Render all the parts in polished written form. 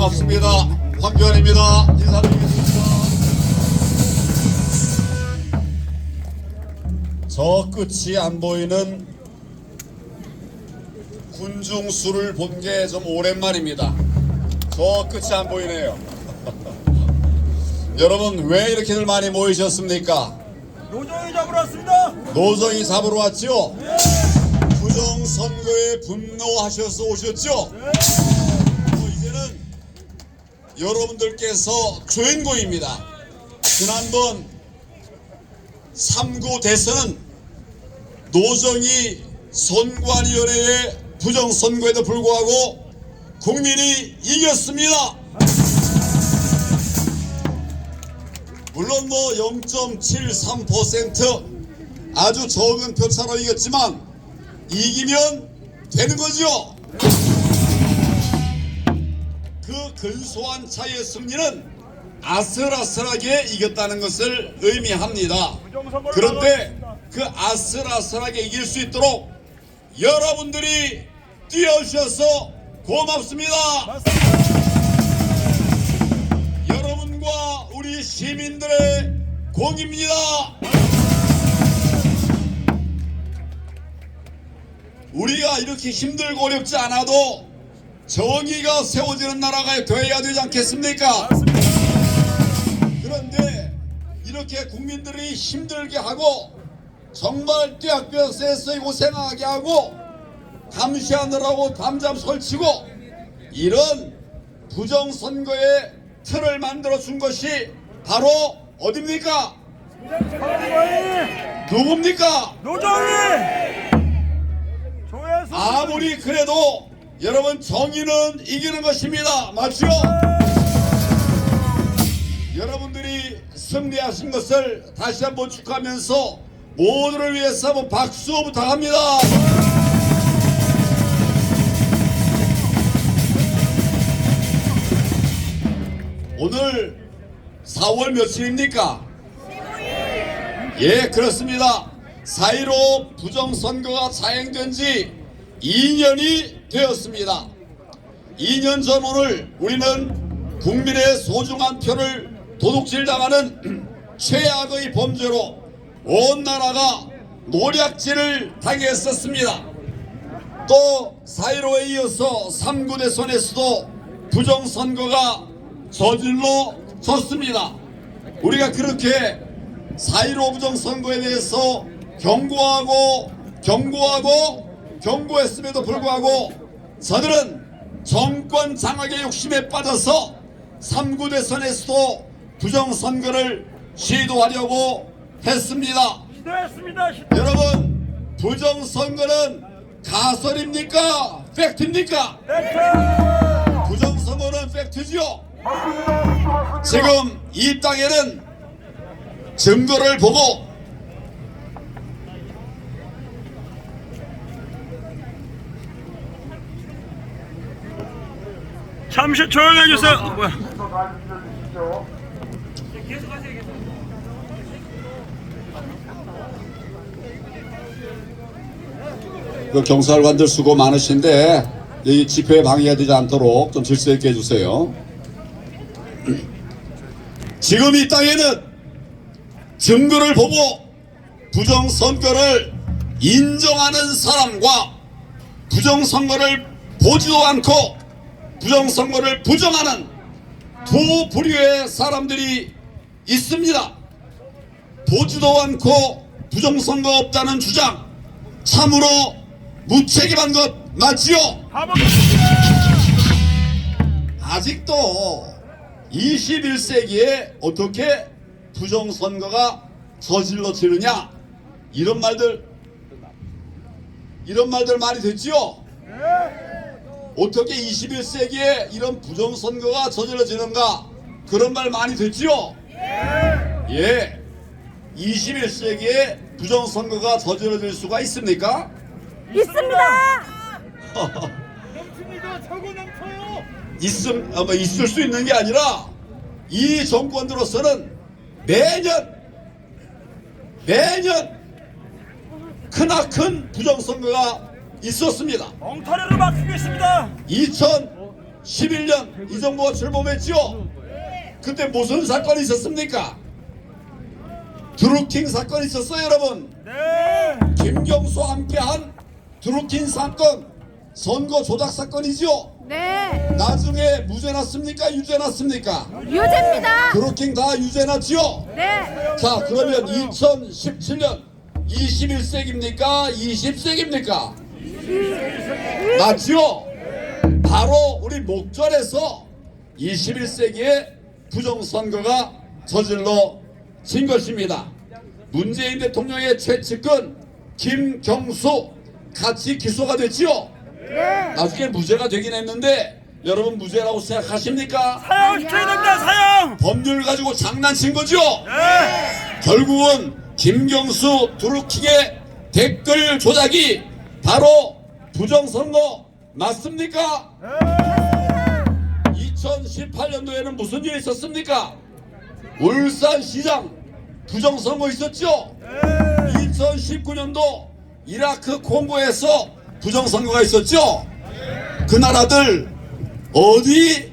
반갑습니다. 황교안입니다. 인사드리겠습니다. 저 끝이 안 보이는 군중수를 본 게 좀 오랜만입니다. 저 끝이 안 보이네요. 여러분 왜 이렇게들 많이 모이셨습니까? 노정이 잡으러 왔습니다. 노정이 잡으러 왔죠? 부정선거에 분노하셔서 오셨죠? 이제는 여러분들께서 주인공입니다. 지난번 3구 대선은 노정이 선관위원회의 부정선거에도 불구하고 국민이 이겼습니다. 물론 뭐 0.73% 아주 적은 표차로 이겼지만 이기면 되는 거죠. 그 근소한 차이의 승리는 아슬아슬하게 이겼다는 것을 의미합니다. 그런데 그 아슬아슬하게 이길 수 있도록 여러분들이 뛰어주셔서 고맙습니다. 여러분과 우리 시민들의 공입니다. 우리가 이렇게 힘들고 어렵지 않아도 정의가 세워지는 나라가 되어야 되지 않겠습니까? 그런데 이렇게 국민들이 힘들게 하고 정말 떼약볕에서 고생하게 하고 감시하느라고 밤잠 설치고 이런 부정선거의 틀을 만들어 준 것이 바로 어딥니까? 누굽니까? 노정이. 아무리 그래도 여러분 정의는 이기는 것입니다. 맞죠? 여러분들이 승리하신 것을 다시 한번 축하하면서 모두를 위해서 한번 박수 부탁합니다. 오늘 4월 며칠입니까? 예, 그렇습니다. 4.15 부정선거가 자행된 지 2년이 되었습니다. 2년 전 오늘 우리는 국민의 소중한 표를 도둑질당하는 최악의 범죄로 온 나라가 노략질을 당했었습니다. 또 4.15에 이어서 3구 대선에서도 부정선거가 저질러졌습니다. 우리가 그렇게 4.15 부정선거에 대해서 경고했음에도 불구하고 저들은 정권 장악의 욕심에 빠져서 3구 대선에서도 부정선거를 시도하려고 했습니다. 여러분, 부정선거는 가설입니까? 팩트입니까? 부정선거는 팩트죠. 지금 이 땅에는 증거를 보고 잠시 조용히 해주세요. 뭐야? 그 경찰관들 수고 많으신데 이 집회에 방해가 되지 않도록 좀 질서 있게 해주세요. 지금 이 땅에는 증거를 보고 부정선거를 인정하는 사람과 부정선거를 보지도 않고 부정선거를 부정하는 두 부류의 사람들이 있습니다. 보지도 않고 부정선거 없다는 주장 참으로 무책임한 것 맞지요? 아직도 21세기에 어떻게 부정선거가 저질러지느냐 이런 말들 말이 됐지요? 어떻게 21세기에 이런 부정선거가 저질러지는가 그런 말 많이 됐지요? 예, 21세기에 부정선거가 저질러질 수가 있습니까? 있습니다. 있을 수 있는 게 아니라 이 정권 들어서는 매년 크나큰 부정선거가 있었습니다. 엉터리로 막히고 있습니다. 2011년 이 정부가 출범했죠. 그때 무슨 사건이 있었습니까? 드루킹 사건이 있었어요, 여러분. 네. 김경수와 함께한 드루킹 사건, 선거 조작 사건이죠. 네. 나중에 무죄 났습니까? 유죄 났습니까? 유죄입니다. 드루킹 다 유죄 났죠. 네. 자, 그러면 2017년 21세기입니까? 20세기입니까? 맞죠? 바로 우리 목전에서 21세기의 부정선거가 저질러진 것입니다. 문재인 대통령의 최측근 김경수 같이 기소가 됐죠? 네. 나중에 무죄가 되긴 했는데 여러분 무죄라고 생각하십니까? 사형시켜야 됩니다. 사형. 법률 가지고 장난친 거죠? 네. 결국은 김경수 드루킹의 댓글 조작이 바로 부정선거 맞습니까? 2018년도에는 무슨 일이 있었습니까? 울산시장 부정선거 있었죠? 2019년도 이라크 콩고에서 부정선거가 있었죠? 그 나라들 어디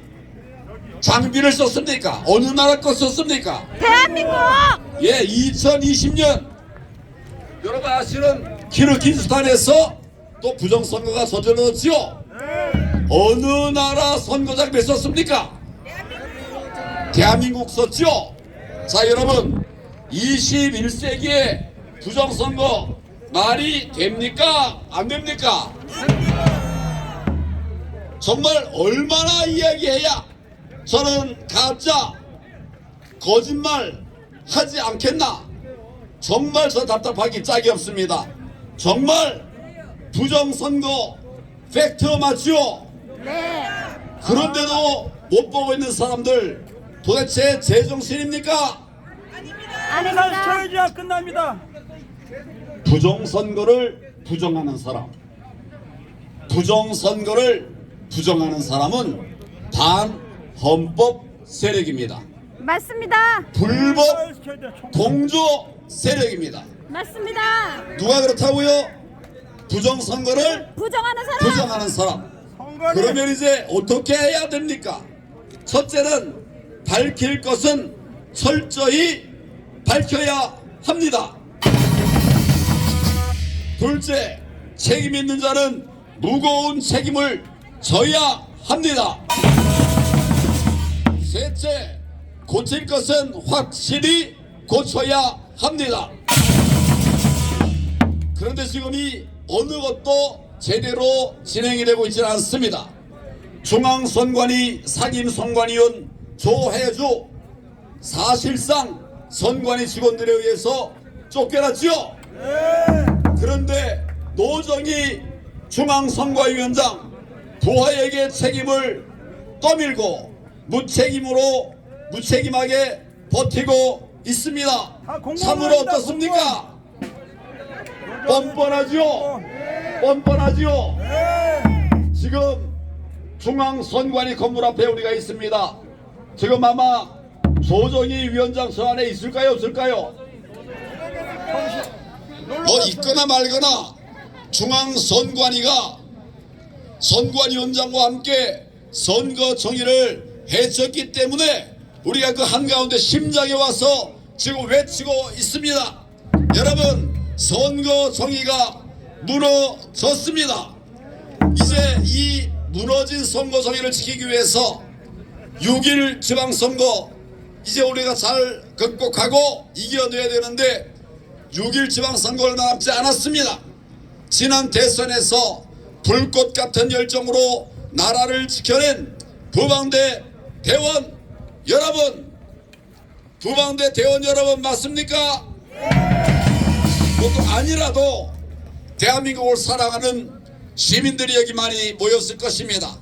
장비를 썼습니까? 어느 나라 거 썼습니까? 대한민국. 예, 2020년 여러분 아시는 키르기스탄에서 또 부정선거가 저질러졌죠? 어느 나라 선거장 몇 썼습니까? 대한민국 썼죠? 자, 여러분 21세기의 부정선거 말이 됩니까? 안 됩니까? 정말 얼마나 이야기해야 저는 가짜 거짓말 하지 않겠나? 정말 저 답답하기 짝이 없습니다. 정말 부정선거 팩트 맞죠? 네. 그런데도 못 보고 있는 사람들 도대체 제정신입니까? 아닙니다. 사형시켜야지 끝납니다. 부정선거를 부정하는 사람, 부정선거를 부정하는 사람은 반헌법 세력입니다. 맞습니다. 불법 사형시켜야 돼. 공조 세력입니다. 맞습니다. 누가 그렇다고요? 부정선거를 부정하는 사람. 부정하는 사람. 선거는 그러면 이제 어떻게 해야 됩니까? 첫째는 밝힐 것은 철저히 밝혀야 합니다. 둘째, 책임 있는 자는 무거운 책임을 져야 합니다. 셋째, 고칠 것은 확실히 고쳐야 합니다. 그런데 지금 이 어느 것도 제대로 진행이 되고 있지는 않습니다. 중앙선관위 상임선관위원 조혜주 사실상 선관위 직원들에 의해서 쫓겨났죠. 그런데 노정희 중앙선관위원장 부하에게 책임을 떠밀고 무책임하게 버티고 있습니다. 참으로 어떻습니까? 뻔뻔하죠? 뻔뻔하죠? 지금 중앙선관위 건물 앞에 우리가 있습니다. 지금 아마 조정희 위원장 저 안에 있을까요? 없을까요? 있거나 말거나 중앙선관위가 선관위원장과 함께 선거 정의를 해쳤기 때문에 우리가 그 한가운데 심장에 와서 지금 외치고 있습니다. 여러분, 선거 정의가 무너졌습니다. 이제 이 무너진 선거 정의를 지키기 위해서 6.1 지방선거 이제 우리가 잘 극복하고 이겨내야 되는데 6.1 지방선거 얼마 남지 않았습니다. 지난 대선에서 불꽃 같은 열정으로 나라를 지켜낸 부방대 대원 여러분, 부방대 대원 여러분 맞습니까? 그것도 아니라도 대한민국을 사랑하는 시민들이 여기 많이 모였을 것입니다.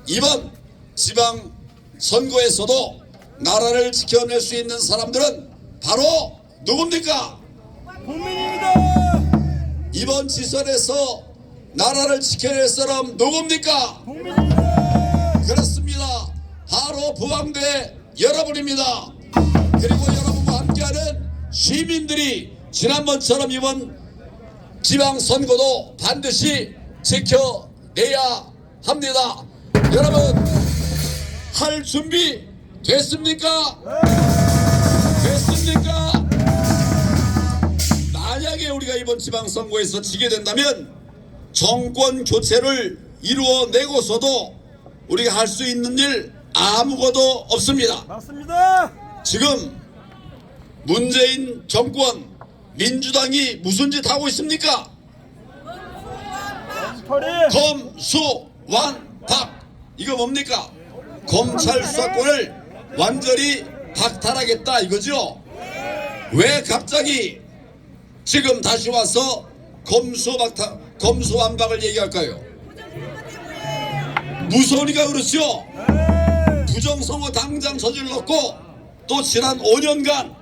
이번 지방 선거에서도 나라를 지켜낼 수 있는 사람들은 바로 누굽니까? 국민입니다. 이번 지선에서 나라를 지켜낼 사람 누굽니까? 국민입니다. 그렇습니다. 바로 부방대 여러분입니다. 그리고 여러분과 함께하는 시민들이 지난번처럼 이번 지방선거도 반드시 지켜내야 합니다. 여러분 할 준비 됐습니까? 됐습니까? 만약에 우리가 이번 지방선거에서 지게 된다면 정권 교체를 이루어내고서도 우리가 할 수 있는 일 아무것도 없습니다. 맞습니다. 지금 문재인 정권 민주당이 무슨 짓 하고 있습니까? 허리. 검수완박. 이거 뭡니까? 검찰 수사권을 완전히 박탈하겠다 이거죠. 왜 갑자기 지금 다시 와서 검수완박을 얘기할까요? 무서우니까 그렇죠. 부정선거 당장 저질렀고 또 지난 5년간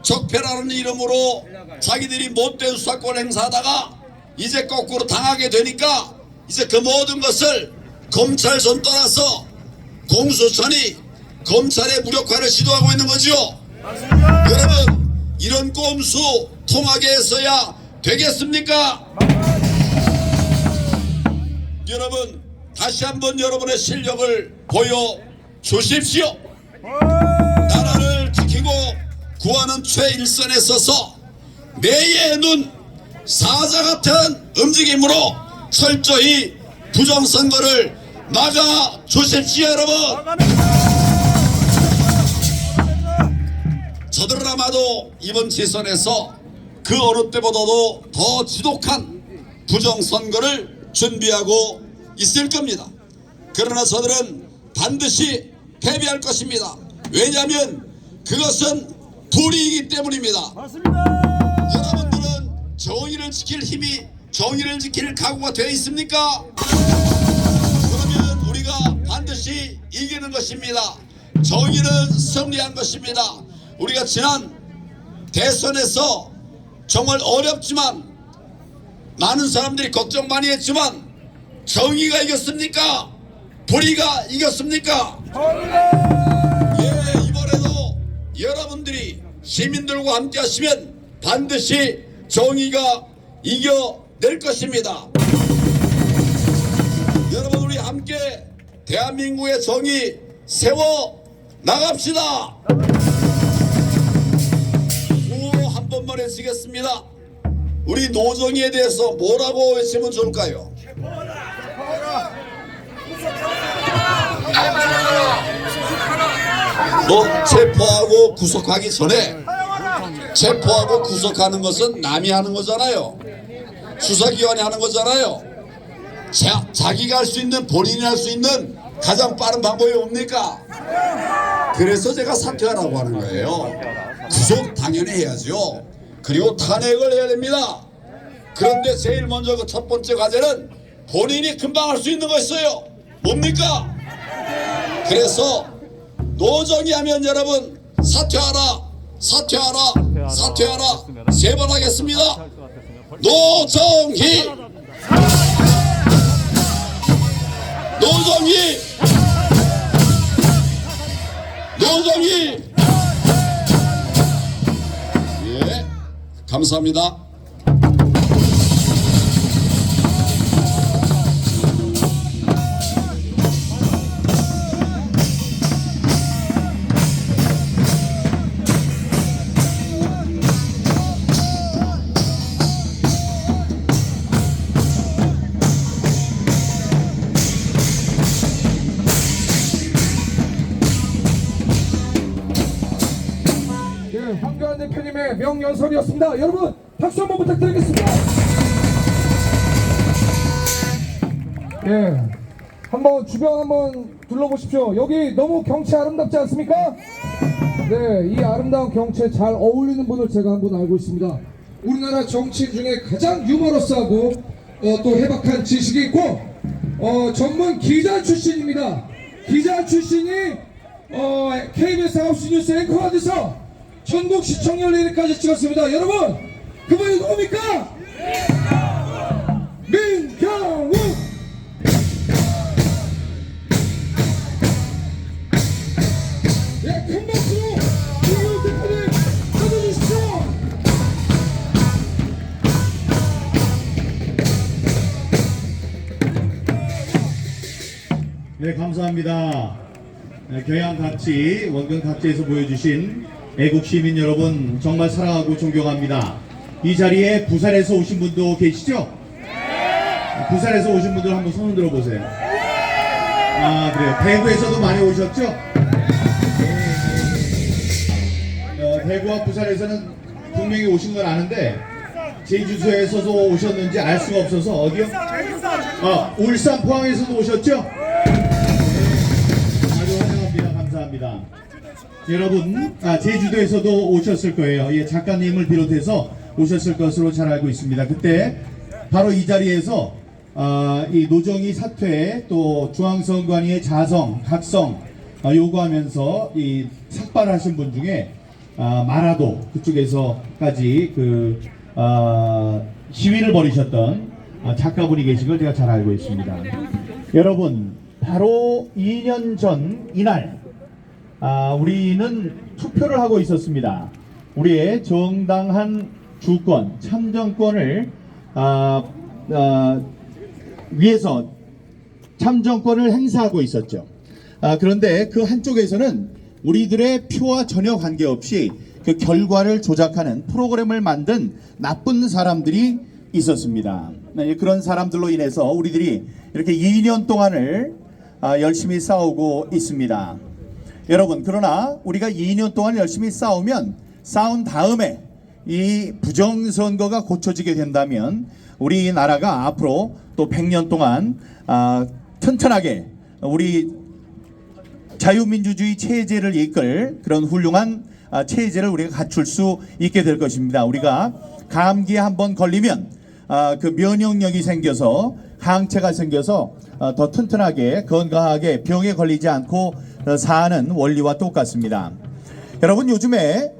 적폐라는 이름으로 자기들이 못된 수사권 행사하다가 이제 거꾸로 당하게 되니까 이제 그 모든 것을 검찰 손 떠나서 공수처니 검찰의 무력화를 시도하고 있는 거죠. 여러분 이런 꼼수 통하게 해서야 되겠습니까? 여러분 다시 한번 여러분의 실력을 보여주십시오. 나라를 지키고 구하는 최일선에 서서 매의 눈 사자 같은 움직임으로 철저히 부정선거를 막아주십시오. 여러분 저들은 아마도 이번 지선에서 그 어느 때보다도 더 지독한 부정선거를 준비하고 있을 겁니다. 그러나 저들은 반드시 패배할 것입니다. 왜냐하면 그것은 불의이기 때문입니다. 맞습니다. 여러분들은 정의를 지킬 힘이 정의를 지킬 각오가 되어 있습니까? 그러면 우리가 반드시 이기는 것입니다. 정의는 승리한 것입니다. 우리가 지난 대선에서 정말 어렵지만 많은 사람들이 걱정 많이 했지만 정의가 이겼습니까? 불의가 이겼습니까? 예, 이번에도 여러분들이 시민들과 함께 하시면 반드시 정의가 이겨낼 것입니다. 여러분 우리 함께 대한민국의 정의 세워 나갑시다. 구호 한 번만 외치겠습니다. 우리 노정의에 대해서 뭐라고 외치면 좋을까요? 체포하고 구속하기 전에 체포하고 구속하는 것은 남이 하는 거잖아요. 수사기관이 하는 거잖아요. 자기가 할 수 있는 본인이 할 수 있는 가장 빠른 방법이 뭡니까? 그래서 제가 사퇴하라고 하는 거예요. 구속 당연히 해야죠. 그리고 탄핵을 해야 됩니다. 그런데 제일 먼저 그 첫 번째 과제는 본인이 금방 할 수 있는 거 있어요. 뭡니까? 그래서 노정의 하면 여러분 사퇴하라 사퇴하라 사퇴하라 세 번 하겠습니다. 노정희 노정희 노정희. 예, 감사합니다. 황교안 대표님의 명연설이었습니다. 여러분 박수 한번 부탁드리겠습니다. 예, 한번 주변 한번 둘러보십시오. 여기 너무 경치 아름답지 않습니까? 네, 이 아름다운 경치에 잘 어울리는 분을 제가 한분 알고 있습니다. 우리나라 정치인 중에 가장 유머러스하고 또 해박한 지식이 있고 전문 기자 출신입니다. 기자 출신이 KBS 9시 뉴스 앵커가 돼서 전국 시청률 1위까지 찍었습니다. 여러분 그분이 누굽니까? 민경욱. 예, 큰 박수로 민경욱 대표님 찾아주십시오. 네, 감사합니다. 네, 교양 각지, 원경 각지에서 보여주신 애국 시민 여러분 정말 사랑하고 존경합니다. 이 자리에 부산에서 오신 분도 계시죠? 네. 부산에서 오신 분들 한번 손 흔들어 보세요. 아, 그래요. 대구에서도 많이 오셨죠? 대구와 부산에서는 분명히 오신 건 아는데 제주도에서도 오셨는지 알 수가 없어서 어디요? 울산 포항에서도 오셨죠? 아주 환영합니다. 감사합니다. 여러분, 제주도에서도 오셨을 거예요. 예, 작가님을 비롯해서 오셨을 것으로 잘 알고 있습니다. 그때 바로 이 자리에서 이 노정희 사퇴 또 중앙선관위의 자성, 각성 요구하면서 이 삭발하신 분 중에 마라도 그쪽에서까지 시위를 벌이셨던 작가분이 계신 걸 제가 잘 알고 있습니다. 여러분, 바로 2년 전 이날 우리는 투표를 하고 있었습니다. 우리의 정당한 주권, 참정권을 위해서 참정권을 행사하고 있었죠. 그런데 그 한쪽에서는 우리들의 표와 전혀 관계없이 그 결과를 조작하는 프로그램을 만든 나쁜 사람들이 있었습니다. 그런 사람들로 인해서 우리들이 이렇게 2년 동안을 열심히 싸우고 있습니다. 여러분, 그러나 우리가 2년 동안 열심히 싸운 다음에 이 부정선거가 고쳐지게 된다면 우리나라가 앞으로 또 100년 동안 튼튼하게 우리 자유민주주의 체제를 이끌 그런 훌륭한 체제를 우리가 갖출 수 있게 될 것입니다. 우리가 감기에 한번 걸리면 그 면역력이 생겨서 항체가 생겨서 더 튼튼하게 건강하게 병에 걸리지 않고 사는 원리와 똑같습니다. 여러분, 요즘에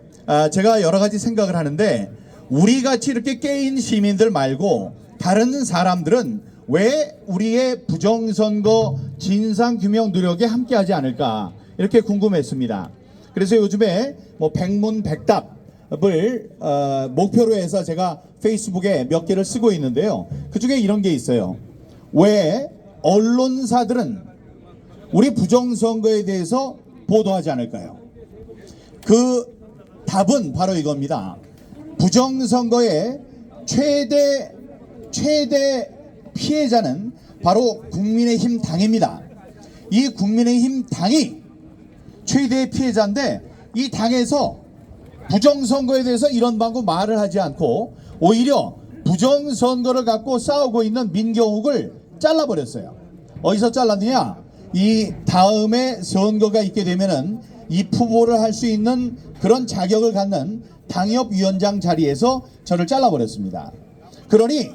제가 여러 가지 생각을 하는데 우리같이 이렇게 깨인 시민들 말고 다른 사람들은 왜 우리의 부정선거 진상규명 노력에 함께하지 않을까 이렇게 궁금했습니다. 그래서 요즘에 백문백답을 목표로 해서 제가 페이스북에 몇 개를 쓰고 있는데요. 그 중에 이런 게 있어요. 왜 언론사들은 우리 부정선거에 대해서 보도하지 않을까요? 그 답은 바로 이겁니다. 부정선거의 최대 피해자는 바로 국민의힘 당입니다. 이 국민의힘 당이 최대의 피해자인데 이 당에서 부정선거에 대해서 이런 방구 말을 하지 않고 오히려 부정선거를 갖고 싸우고 있는 민경욱을 잘라버렸어요. 어디서 잘랐느냐? 이 다음에 선거가 있게 되면은 이 후보를 할 수 있는 그런 자격을 갖는 당협위원장 자리에서 저를 잘라버렸습니다. 그러니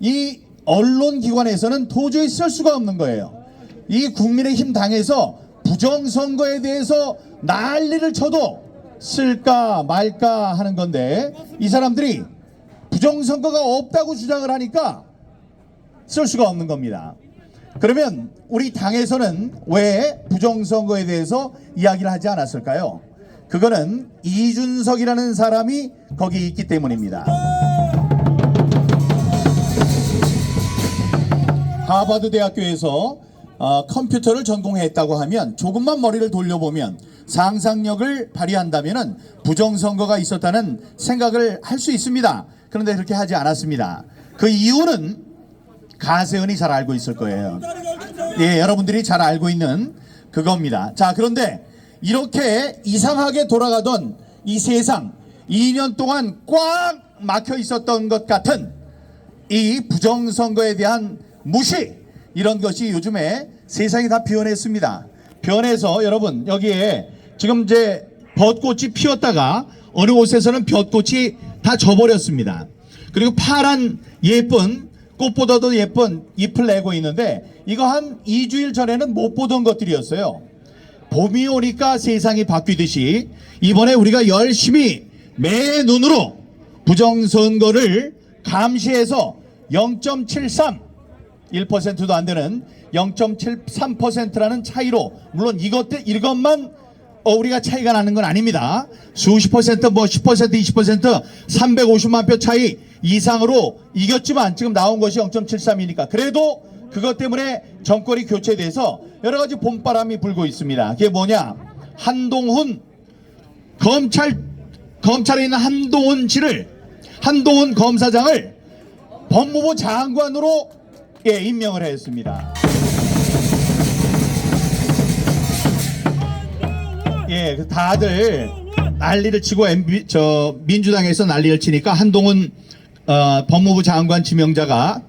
이 언론기관에서는 도저히 쓸 수가 없는 거예요. 이 국민의힘 당에서 부정선거에 대해서 난리를 쳐도 쓸까 말까 하는 건데 이 사람들이 부정선거가 없다고 주장을 하니까 쓸 수가 없는 겁니다. 그러면 우리 당에서는 왜 부정선거에 대해서 이야기를 하지 않았을까요? 그거는 이준석이라는 사람이 거기 있기 때문입니다. 하버드 대학교에서 컴퓨터를 전공했다고 하면 조금만 머리를 돌려보면 상상력을 발휘한다면 부정선거가 있었다는 생각을 할 수 있습니다. 그런데 그렇게 하지 않았습니다. 그 이유는 가세은이 잘 알고 있을 거예요. 예, 여러분들이 잘 알고 있는 그겁니다. 자, 그런데 이렇게 이상하게 돌아가던 이 세상 2년 동안 꽉 막혀 있었던 것 같은 이 부정선거에 대한 무시, 이런 것이 요즘에 세상이 다 변했습니다. 변해서 여러분, 여기에 지금 이제 벚꽃이 피었다가 어느 곳에서는 벚꽃이 다 져버렸습니다. 그리고 파란 예쁜 꽃보다도 예쁜 잎을 내고 있는데 이거 한 2주일 전에는 못 보던 것들이었어요. 봄이 오니까 세상이 바뀌듯이 이번에 우리가 열심히 매 눈으로 부정선거를 감시해서 0.73 1%도 안 되는 0.73%라는 차이로, 물론 이것만 우리가 차이가 나는 건 아닙니다. 수십 퍼센트, 10%, 20%, 350만 표 차이 이상으로 이겼지만 지금 나온 것이 0.73이니까 그래도 그것 때문에 정권이 교체돼서 여러 가지 봄바람이 불고 있습니다. 그게 뭐냐? 한동훈 검찰에 있는 한동훈 검사장을 법무부 장관으로 임명을 했습니다. 다들 난리를 치고 민주당에서 난리를 치니까 한동훈 법무부 장관 지명자가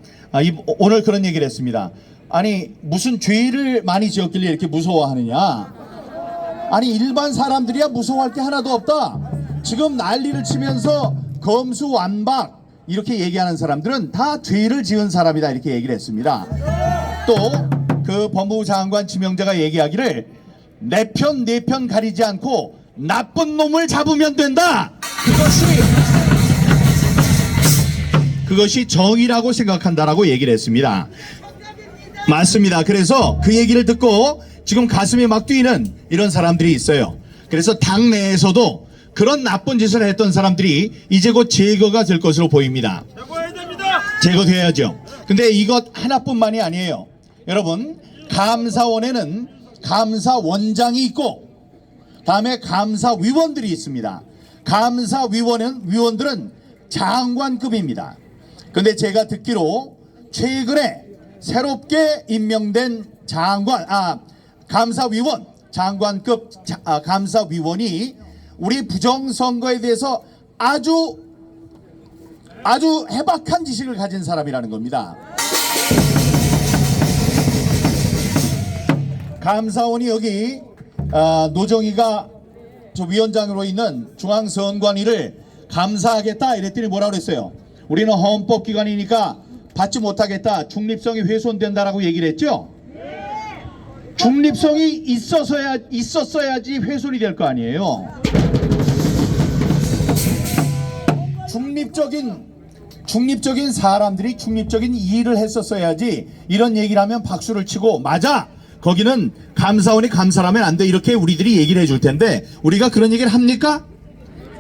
오늘 그런 얘기를 했습니다. 아니 무슨 죄를 많이 지었길래 이렇게 무서워하느냐? 아니 일반 사람들이야 무서워할 게 하나도 없다. 지금 난리를 치면서 검수완박 이렇게 얘기하는 사람들은 다 죄를 지은 사람이다 이렇게 얘기를 했습니다. 또 그 법무부 장관 지명자가 얘기하기를 내 편 가리지 않고 나쁜 놈을 잡으면 된다. 그것이 정의라고 생각한다라고 얘기를 했습니다. 맞습니다. 그래서 그 얘기를 듣고 지금 가슴이 막 뛰는 이런 사람들이 있어요. 그래서 당내에서도 그런 나쁜 짓을 했던 사람들이 이제 곧 제거가 될 것으로 보입니다. 제거돼야죠. 근데 이것 하나뿐만이 아니에요. 여러분, 감사원에는 감사원장이 있고 다음에 감사위원들이 있습니다. 위원들은 장관급입니다. 근데 제가 듣기로 최근에 새롭게 임명된 감사위원, 장관급 감사위원이 우리 부정선거에 대해서 아주 해박한 지식을 가진 사람이라는 겁니다. 감사원이 여기 노정희가 저 위원장으로 있는 중앙선관위를 감사하겠다 이랬더니 뭐라 그랬어요? 우리는 헌법기관이니까 받지 못하겠다. 중립성이 훼손된다라고 얘기를 했죠? 중립성이 있었어야지 훼손이 될 거 아니에요. 중립적인 사람들이 중립적인 일을 했었어야지 이런 얘기를 하면 박수를 치고 맞아! 거기는 감사원이 감사하면 안 돼 이렇게 우리들이 얘기를 해줄 텐데 우리가 그런 얘기를 합니까?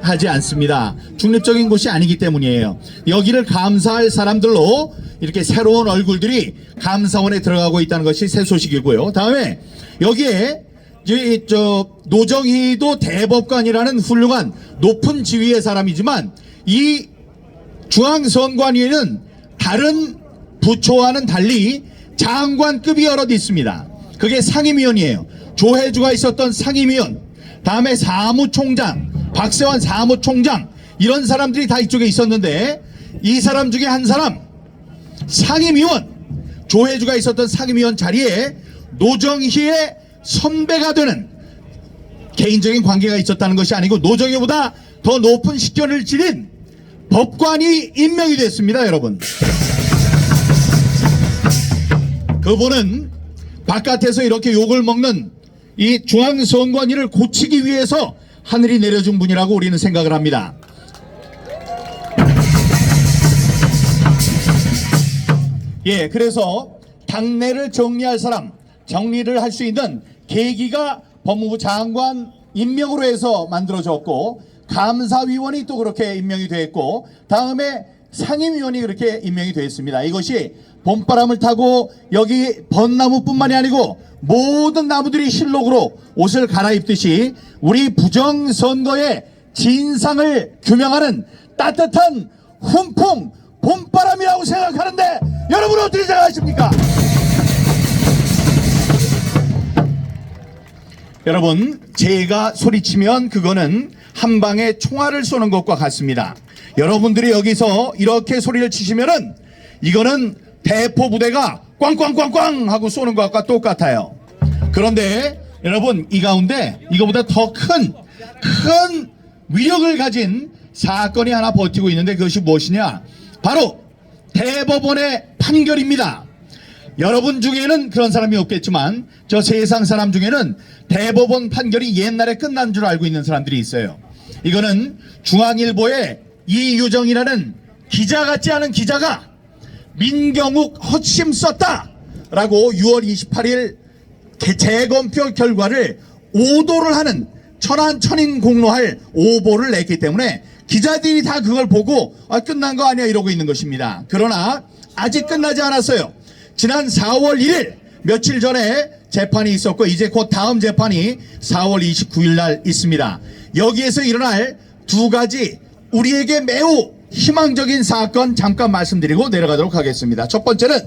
하지 않습니다. 중립적인 곳이 아니기 때문이에요. 여기를 감사할 사람들로 이렇게 새로운 얼굴들이 감사원에 들어가고 있다는 것이 새 소식이고요. 다음에 여기에 노정희도 대법관이라는 훌륭한 높은 지위의 사람이지만 이 중앙선관위에는 다른 부처와는 달리 장관급이 여럿 있습니다. 그게 상임위원이에요. 조혜주가 있었던 상임위원, 다음에 사무총장, 박세환 사무총장 이런 사람들이 다 이쪽에 있었는데 이 사람 중에 한 사람 상임위원, 조혜주가 있었던 상임위원 자리에 노정희의 선배가 되는 개인적인 관계가 있었다는 것이 아니고 노정희보다 더 높은 식견을 지닌 법관이 임명이 됐습니다. 여러분, 그분은 바깥에서 이렇게 욕을 먹는 이 중앙선관위를 고치기 위해서 하늘이 내려준 분이라고 우리는 생각을 합니다. 그래서 당내를 정리할 사람, 정리를 할 수 있는 계기가 법무부 장관 임명으로 해서 만들어졌고 감사위원이 또 그렇게 임명이 됐고 다음에 상임위원이 그렇게 임명이 됐습니다. 이것이 봄바람을 타고 여기 벚나무뿐만이 아니고 모든 나무들이 실록으로 옷을 갈아입듯이 우리 부정선거의 진상을 규명하는 따뜻한 훈풍 봄바람이라고 생각하는데 여러분은 어떻게 생각하십니까? 여러분, 제가 소리치면 그거는 한 방에 총알을 쏘는 것과 같습니다. 여러분들이 여기서 이렇게 소리를 치시면은 이거는 대포 부대가 꽝꽝꽝꽝 하고 쏘는 것과 똑같아요. 그런데 여러분, 이 가운데 이거보다 더 큰 위력을 가진 사건이 하나 버티고 있는데 그것이 무엇이냐? 바로 대법원의 판결입니다. 여러분 중에는 그런 사람이 없겠지만 저 세상 사람 중에는 대법원 판결이 옛날에 끝난 줄 알고 있는 사람들이 있어요. 이거는 중앙일보의 이유정이라는 기자 같지 않은 기자가 민경욱 헛심 썼다 라고 6월 28일 재검표 결과를 오도를 하는 천안천인 공로할 오보를 냈기 때문에 기자들이 다 그걸 보고 끝난 거 아니야 이러고 있는 것입니다. 그러나 아직 끝나지 않았어요. 지난 4월 1일 며칠 전에 재판이 있었고 이제 곧 다음 재판이 4월 29일 날 있습니다. 여기에서 일어날 두 가지 우리에게 매우 희망적인 사건 잠깐 말씀드리고 내려가도록 하겠습니다. 첫 번째는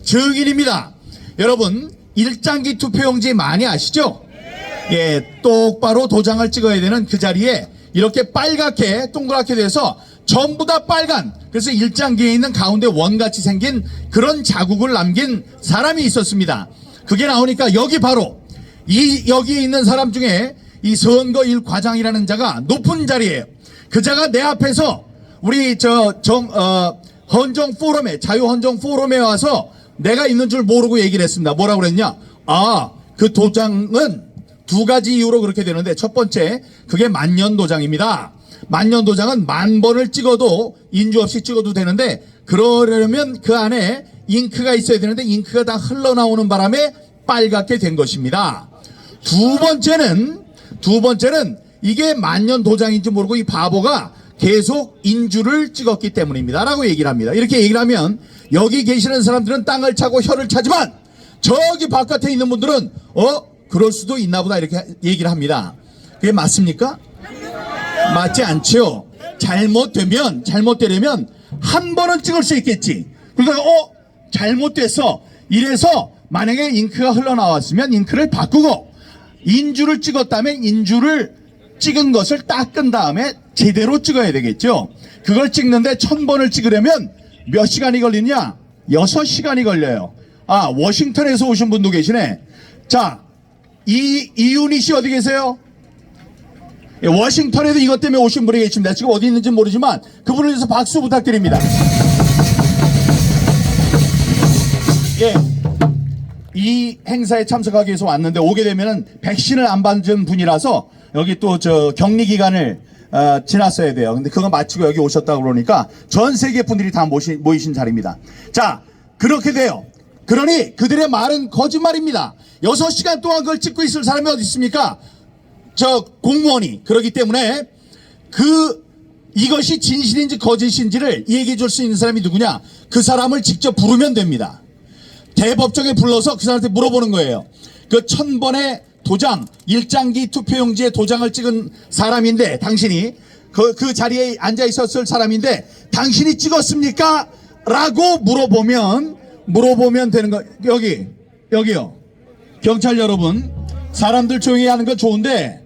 증인입니다. 여러분 일장기 투표용지 많이 아시죠? 예, 똑바로 도장을 찍어야 되는 그 자리에 이렇게 빨갛게 동그랗게 돼서 전부 다 빨간, 그래서 일장기에 있는 가운데 원같이 생긴 그런 자국을 남긴 사람이 있었습니다. 그게 나오니까 여기 바로 여기에 있는 사람 중에 이 선거일 과장이라는 자가 높은 자리예요. 그 자가 내 앞에서 우리 헌정 포럼에, 자유 헌정 포럼에 와서 내가 있는 줄 모르고 얘기를 했습니다. 뭐라고 그랬냐? 그 도장은 두 가지 이유로 그렇게 되는데, 첫 번째, 그게 만년 도장입니다. 만년 도장은 10,000번을 찍어도 인주 없이 찍어도 되는데, 그러려면 그 안에 잉크가 있어야 되는데 잉크가 다 흘러나오는 바람에 빨갛게 된 것입니다. 두 번째는 이게 만년 도장인지 모르고 이 바보가 계속 인주를 찍었기 때문입니다 라고 얘기를 합니다. 이렇게 얘기를 하면 여기 계시는 사람들은 땅을 차고 혀를 차지만 저기 바깥에 있는 분들은 그럴 수도 있나 보다 이렇게 얘기를 합니다. 그게 맞습니까? 맞지 않죠. 잘못되려면 한 번은 찍을 수 있겠지. 그러니까 잘못됐어. 이래서 만약에 잉크가 흘러나왔으면 잉크를 바꾸고 인주를 찍었다면 인주를 찍은 것을 닦은 다음에 제대로 찍어야 되겠죠. 그걸 찍는데 1000번을 찍으려면 몇 시간이 걸리냐? 6시간이 걸려요. 워싱턴에서 오신 분도 계시네. 자, 이윤희 씨 어디 계세요? 예, 워싱턴에도 이것 때문에 오신 분이 계십니다. 지금 어디 있는지 모르지만 그분을 위해서 박수 부탁드립니다. 예, 이 행사에 참석하기 위해서 왔는데 오게 되면은 백신을 안 받은 분이라서 여기 또 격리 기간을 지났어야 돼요. 근데 그거 마치고 여기 오셨다고 그러니까 전 세계 분들이 다 모이신 자리입니다. 자, 그렇게 돼요. 그러니 그들의 말은 거짓말입니다. 6시간 동안 그걸 찍고 있을 사람이 어디 있습니까? 공무원이. 그렇기 때문에 이것이 진실인지 거짓인지를 얘기해 줄 수 있는 사람이 누구냐? 그 사람을 직접 부르면 됩니다. 대법정에 불러서 그 사람한테 물어보는 거예요. 그 1000번의 도장, 일장기 투표용지에 도장을 찍은 사람인데, 당신이 그 자리에 앉아 있었을 사람인데 당신이 찍었습니까? 라고 물어보면 되는 거. 여기요. 경찰 여러분, 사람들 조용히 하는 건 좋은데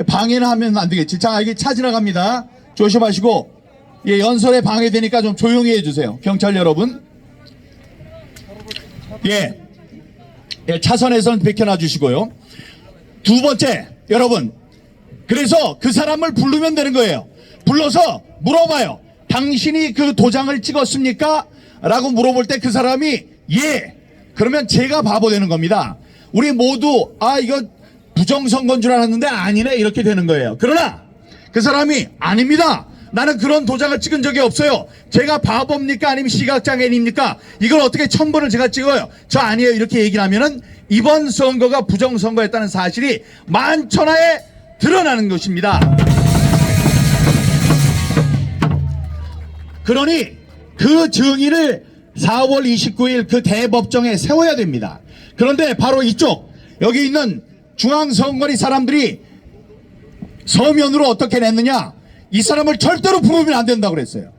방해는 하면 안 되겠지. 자, 여기 차 지나갑니다. 조심하시고, 예, 연설에 방해되니까 좀 조용히 해주세요. 경찰 여러분. 예, 차선에선 비켜놔 주시고요. 두 번째, 여러분, 그래서 그 사람을 부르면 되는 거예요. 불러서 물어봐요. 당신이 그 도장을 찍었습니까? 라고 물어볼 때 그 사람이 예, 그러면 제가 바보 되는 겁니다. 우리 모두 이거 부정선거인 줄 알았는데 아니네 이렇게 되는 거예요. 그러나 그 사람이 아닙니다. 나는 그런 도장을 찍은 적이 없어요. 제가 바보입니까? 아니면 시각장애인입니까? 이걸 어떻게 1000번을 제가 찍어요? 저 아니에요. 이렇게 얘기를 하면은 이번 선거가 부정선거였다는 사실이 만천하에 드러나는 것입니다. 그러니 그 증인을 4월 29일 그 대법정에 세워야 됩니다. 그런데 바로 이쪽 여기 있는 중앙선관위 사람들이 서면으로 어떻게 냈느냐? 이 사람을 절대로 부르면 안 된다고 그랬어요.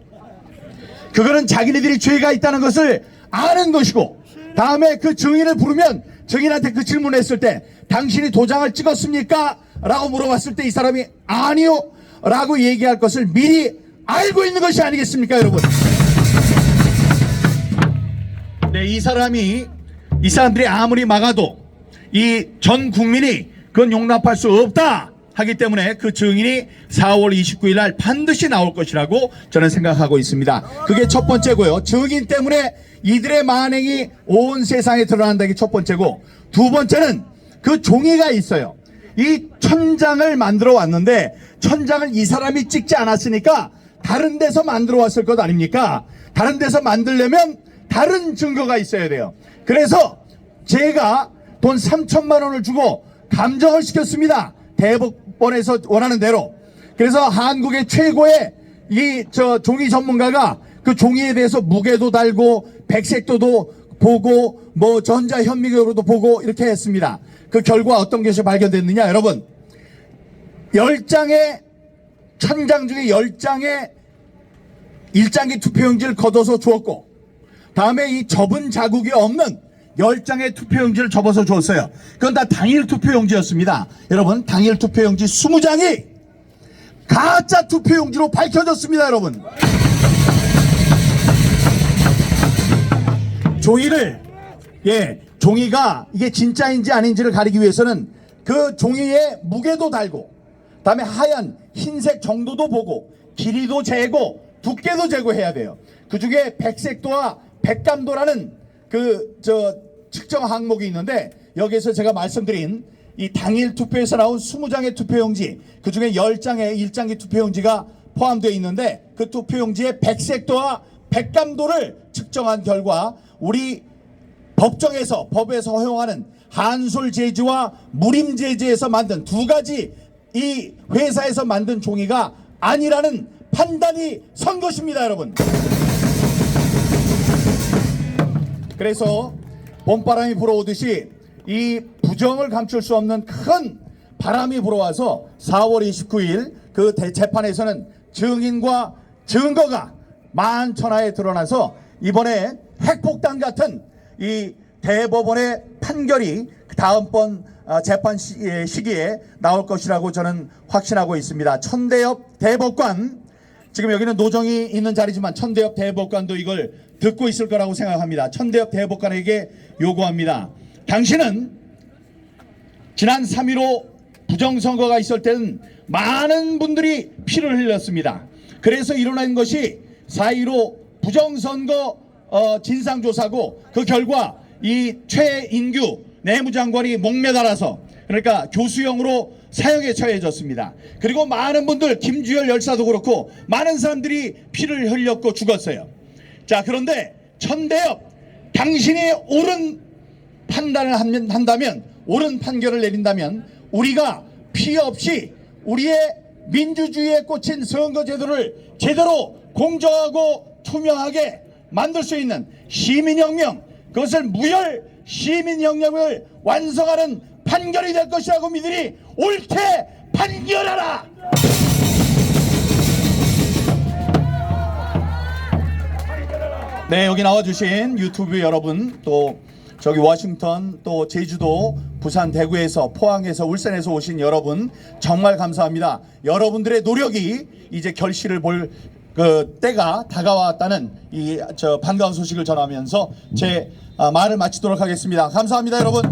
그거는 자기네들이 죄가 있다는 것을 아는 것이고, 다음에 그 증인을 부르면 증인한테 그 질문을 했을 때 당신이 도장을 찍었습니까? 라고 물어봤을 때 이 사람이 아니요 라고 얘기할 것을 미리 알고 있는 것이 아니겠습니까, 여러분? 네, 이 사람들이 아무리 막아도 이 전 국민이 그건 용납할 수 없다 하기 때문에 그 증인이 4월 29일 날 반드시 나올 것이라고 저는 생각하고 있습니다. 그게 첫 번째고요. 증인 때문에 이들의 만행이 온 세상에 드러난다는 게 첫 번째고, 두 번째는 그 종이가 있어요. 이 1000장을 만들어 왔는데 1000장을 이 사람이 찍지 않았으니까 다른 데서 만들어 왔을 것 아닙니까? 다른 데서 만들려면 다른 증거가 있어야 돼요. 그래서 제가 돈 3천만 원을 주고 감정을 시켰습니다. 대법원에서 원하는 대로. 그래서 한국의 최고의 종이 전문가가 그 종이에 대해서 무게도 달고 백색도도 보고 뭐 전자현미경으로도 보고 이렇게 했습니다. 그 결과 어떤 것이 발견됐느냐 여러분, 10장의 천장 중에 10장의 일장기 투표용지를 걷어서 주었고, 다음에 이 접은 자국이 없는 10장의 투표용지를 접어서 줬어요. 그건 다 당일 투표용지였습니다. 여러분, 당일 투표용지 20장이 가짜 투표용지로 밝혀졌습니다. 여러분, 종이가 이게 진짜인지 아닌지를 가리기 위해서는 그 종이에 무게도 달고, 다음에 하얀 흰색 정도도 보고, 길이도 재고, 두께도 재고해야 돼요. 그 중에 백색도와 백감도라는 측정 항목이 있는데, 여기에서 제가 말씀드린 이 당일 투표에서 나온 20장의 투표용지, 그 중에 10장의 일장기 투표용지가 포함되어 있는데, 그 투표용지의 백색도와 백감도를 측정한 결과 우리 법에서 허용하는 한솔 재지와 무림 재지에서 만든 두 가지 이 회사에서 만든 종이가 아니라는 판단이 선 것입니다, 여러분. 그래서 봄바람이 불어오듯이 이 부정을 감출 수 없는 큰 바람이 불어와서 4월 29일 그 재판에서는 증인과 증거가 만천하에 드러나서 이번에 핵폭탄 같은 이 대법원의 판결이 다음번 재판 시기에 나올 것이라고 저는 확신하고 있습니다. 천대엽 대법관, 지금 여기는 노정이 있는 자리지만 천대엽 대법관도 이걸 듣고 있을 거라고 생각합니다. 천대엽 대법관에게 요구합니다. 당신은 지난 3.15 부정선거가 있을 때는 많은 분들이 피를 흘렸습니다. 그래서 일어난 것이 4.15 부정선거 진상조사고, 그 결과 이 최인규 내무장관이 목매달아서, 그러니까 교수형으로 사형에 처해졌습니다. 그리고 많은 분들, 김주열 열사도 그렇고 많은 사람들이 피를 흘렸고 죽었어요. 자, 그런데 천대엽, 당신이 옳은 판단을 한다면, 옳은 판결을 내린다면 우리가 피해 없이 우리의 민주주의에 꽂힌 선거제도를 제대로 공정하고 투명하게 만들 수 있는 시민혁명, 그것을 무혈 시민혁명을 완성하는 판결이 될 것이라고 믿으니 옳게 판결하라! 네, 여기 나와주신 유튜브 여러분, 또 저기 워싱턴, 또 제주도, 부산, 대구에서, 포항에서, 울산에서 오신 여러분 정말 감사합니다. 여러분들의 노력이 이제 결실을 볼 때가 다가왔다는 반가운 소식을 전하면서 제 말을 마치도록 하겠습니다. 감사합니다, 여러분.